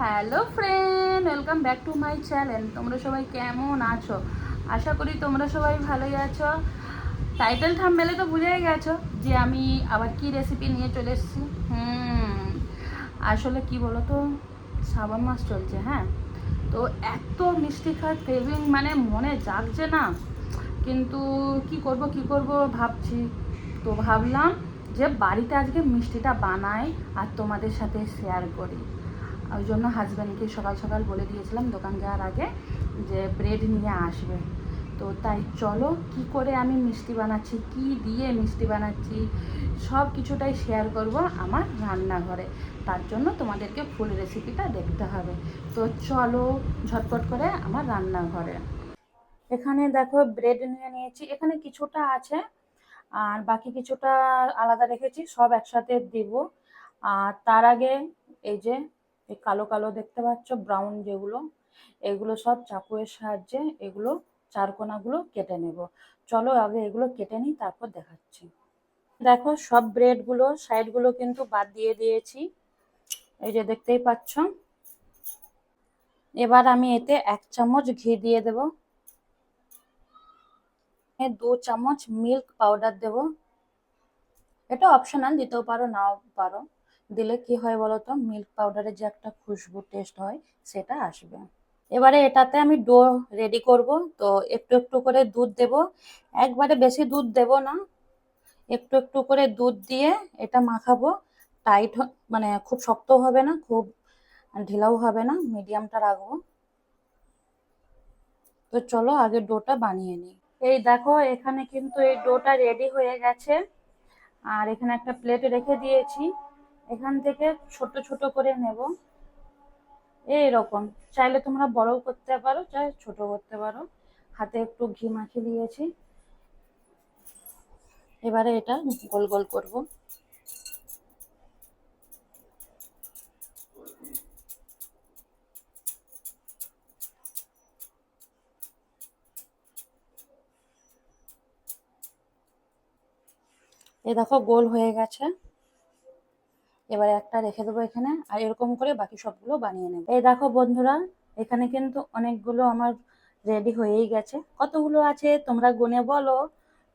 Hello friend, welcome back to my channel. তোমরা সবাই কেমন আছো? আশা করি তোমরা সবাই ভালোই আছো। টাইটেল থাম্বনেলে তো বুঝেই গেছো যে আমি আবার কি রেসিপি নিয়ে চলে এসেছি। আসলে কি বলো তো, শ্রাবণ মাস চলছে, হ্যাঁ। তো এত মিষ্টি খাওয়ার ক্রেভিং মানে মনে জাগছে না, কিন্তু কি করব ভাবছি। তো ভাবলাম যে বাড়িতে আজকে মিষ্টিটা বানাই আর তোমাদের সাথে শেয়ার করি। ওই জন্য হাজব্যান্ডকে সকাল সকাল বলে দিয়েছিলাম দোকান যাওয়ার আগে যে ব্রেড নিয়ে আসবে। তো তাই চলো কি করে আমি মিষ্টি বানাচ্ছি, কি দিয়ে মিষ্টি বানাচ্ছি, সব কিছুটাই শেয়ার করব আমার রান্নাঘরে। তার জন্য তোমাদেরকে ফুল রেসিপিটা দেখতে হবে। তো চলো ঝটপট করে আমার রান্নাঘরে। এখানে দেখো ব্রেড নিয়ে নিয়েছি, এখানে কিছুটা আছে আর বাকি কিছুটা আলাদা রেখেছি, সব একসাথে দিব। আর তার আগে এই যে এই কালো কালো দেখতে পাচ্ছ, ব্রাউন যেগুলো, এগুলো সব চাকুয়ের সাহায্যে এগুলো চারকোনাগুলো কেটে নেব। চলো আগে এগুলো কেটে নিই, তারপর দেখাচ্ছি। দেখো সব ব্রেডগুলো সাইডগুলো কিন্তু বাদ দিয়ে দিয়েছি, এই যে দেখতেই পাচ্ছ। এবার আমি এতে 1 চামচ ঘি দিয়ে দেব, 2 চামচ মিল্ক পাউডার দেব। এটা অপশনাল, দিতেও পারো নাও পারো। দিলে কি হয় বলো তো, মিল্ক পাউডারের যে একটা খুশবু টেস্ট হয় সেটা আসবে। এবারে এটাতে আমি ডো রেডি করব। তো একটু একটু করে দুধ দেব, একবারে বেশি দুধ দেব না, একটু একটু করে দুধ দিয়ে এটা মাখাবো। টাইট মানে খুব শক্ত হবে না, খুব ঢিলাও হবে না, মিডিয়ামটা রাখবো। তো চলো আগে ডোটা বানিয়ে নিই। এই দেখো এখানে কিন্তু এই ডোটা রেডি হয়ে গেছে, আর এখানে একটা প্লেট রেখে দিয়েছি। এখান থেকে ছোট ছোট করে নেব, এইরকম। চাইলে তোমরা বড়ও করতে পারো, চাই ছোট করতে পারো। হাতে একটু ঘি মাখিয়ে দিয়েছি, এবারে এটা গোল গোল করব। এই দেখো গোল হয়ে গেছে। এবারে একটা রেখে দেবো এখানে, আর এরকম করে বাকি সবগুলো বানিয়ে নেব। এই দেখো বন্ধুরা, এখানে কিন্তু অনেকগুলো আমার রেডি হয়েই গেছে। কতগুলো আছে তোমরা গুনে বলো।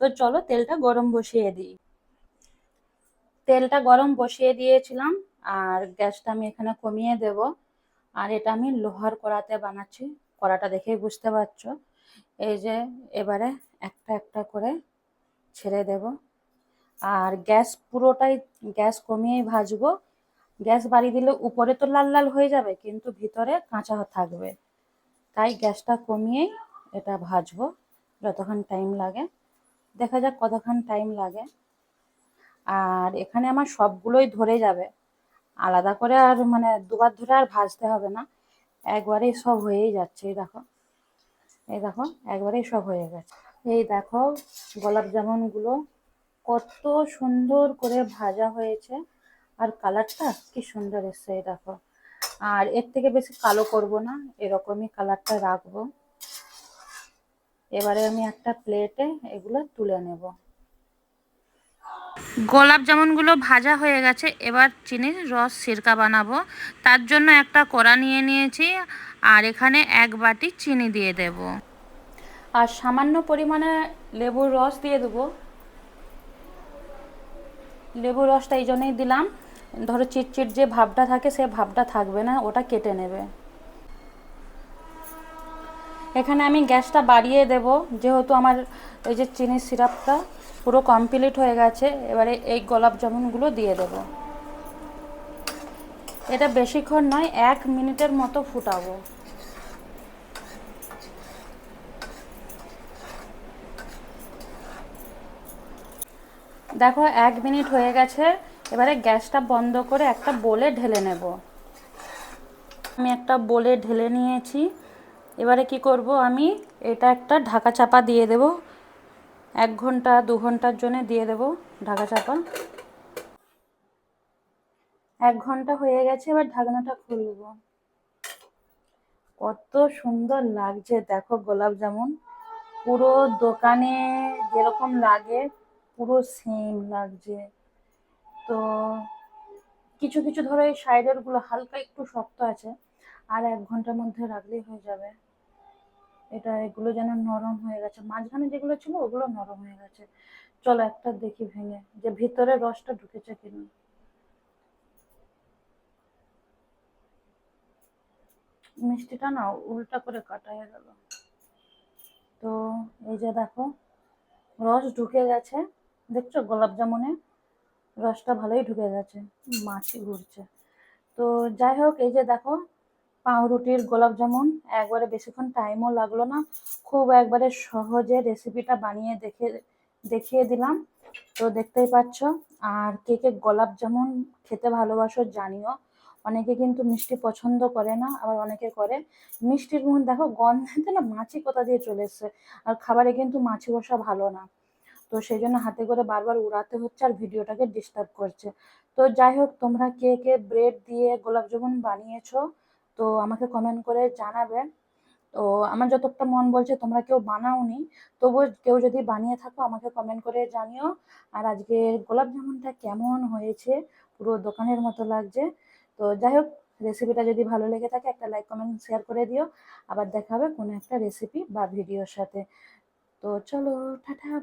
তো চলো তেলটা গরম বসিয়ে দিই। তেলটা গরম বসিয়ে দিয়েছিলাম, আর গ্যাসটা আমি এখানে কমিয়ে দেব। আর এটা আমি লোহার কড়াতে বানাচ্ছি, কড়াটা দেখেই বুঝতে পারছো। এই যে এবারে একটা একটা করে ছেড়ে দেব। আর গ্যাস পুরোটাই গ্যাস কমিয়েই ভাজবো। গ্যাস বাড়িয়ে দিলে উপরে তো লাল লাল হয়ে যাবে, কিন্তু ভিতরে কাঁচা থাকবে। তাই গ্যাসটা কমিয়েই এটা ভাজবো, যতক্ষণ টাইম লাগে। দেখা যাক কতক্ষণ টাইম লাগে। আর এখানে আমার সবগুলোই ধরে যাবে, আলাদা করে আর মানে দুবার ধরে আর ভাজতে হবে না, একবারেই সব হয়েই যাচ্ছে। এই দেখো, এই দেখো, একবারেই সব হয়ে গেছে। এই দেখো গোলাপ জামুনগুলো কত সুন্দর করে ভাজা হয়েছে, আর কালারটা কি সুন্দর এসছে, এই দেখো। আর এর থেকে বেশি কালো করব না, এরকমই কালারটা রাখবো। এবারে আমি একটা প্লেটে এগুলো তুলে নেব। গোলাপ জামুনগুলো ভাজা হয়ে গেছে, এবার চিনির রস সিরকা বানাবো। তার জন্য একটা কড়া নিয়ে নিয়েছি, আর এখানে 1 বাটি চিনি দিয়ে দেব। আর সামান্য পরিমাণে লেবুর রস দিয়ে দেবো। লেবুর রসটা এই জন্যই দিলাম, ধরো চিটচিট যে ভাবটা থাকে সে ভাবটা থাকবে না, ওটা কেটে নেবে। এখানে আমি গ্যাসটা বাড়িয়ে দেব, যেহেতু আমার এই যে চিনির সিরাপটা পুরো কমপ্লিট হয়ে গেছে। এবারে এই গোলাপ জামুনগুলো দিয়ে দেব। এটা বেশিক্ষণ নয়, 1 মিনিটের মতো ফুটাবো। দেখো 1 মিনিট হয়ে গেছে। এবারে গ্যাসটা বন্ধ করে একটা বোলে ঢেলে নেব। আমি একটা বোলে ঢেলে নিয়েছি। এবারে কি করব, আমি এটা একটা ঢাকা চাপা দিয়ে দেব। 1 ঘন্টা 2 ঘন্টার জন্য দিয়ে দেব ঢাকা চাপা। 1 ঘন্টা হয়ে গেছে, এবার ঢাকনাটা খুলব। কত সুন্দর লাগছে দেখো গোলাপ জামুন, পুরো দোকানে যেরকম লাগে পুরো সেম লাগছে। তো কিছু কিছু ধরো এই সাইডের গুলো হালকা একটু শক্ত আছে, আর 1 ঘন্টার মধ্যে রাখলেই হয়ে যাবে। এটা এগুলো যেন নরম হয়ে গেছে, মাঝখানে যেগুলো ছিল ওগুলো নরম হয়ে গেছে। চলো একটা দেখি ভেঙে যে ভিতরে রসটা ঢুকেছে কিনা। মিষ্টিটা না উল্টা করে কাটা হয়ে গেল। তো এই যে দেখো রস ঢুকে গেছে, দেখছো গোলাপ জামুনে রসটা ভালোই ঢুকে গেছে, মাছি ঘুরছে। তো যাই হোক, এই যে দেখো পাউরুটির গোলাপ জামুন একবারে বেশিক্ষণ টাইমও লাগলো না, খুব একবারে সহজে রেসিপিটা বানিয়ে দেখিয়ে দিলাম। তো দেখতেই পাচ্ছ। আর কে কে গোলাপ জামুন খেতে ভালোবাসো জানিও। অনেকে কিন্তু মিষ্টি পছন্দ করে না, আবার অনেকে করে। মিষ্টির মধ্যে দেখো গন্ধেতে না মাছি কোথা দিয়ে চলে এসছে, আর খাবারে কিন্তু মাছি বসা ভালো না। তো সেই জন্য হাতে করে বারবার উড়াতে হচ্ছে আর ভিডিওটাকে ডিস্টার্ব করছে। তো যাই হোক, তোমরা কে কে ব্রেড দিয়ে গোলাপ জামুন বানিয়েছো তো আমাকে কমেন্ট করে জানাবে। তো আমার যতটা মন বলছে তোমরা কেউ বানাওনি, তবুও কেউ যদি বানিয়ে থাকো আমাকে কমেন্ট করে জানিও। আর আজকে গোলাপ জামুনটা কেমন হয়েছে, পুরো দোকানের মতো লাগছে। তো যাই হোক, রেসিপিটা যদি ভালো লেগে থাকে একটা লাইক কমেন্ট শেয়ার করে দিও। আবার দেখা হবে কোনো একটা রেসিপি বা ভিডিওর সাথে। তো চলো, টাটা।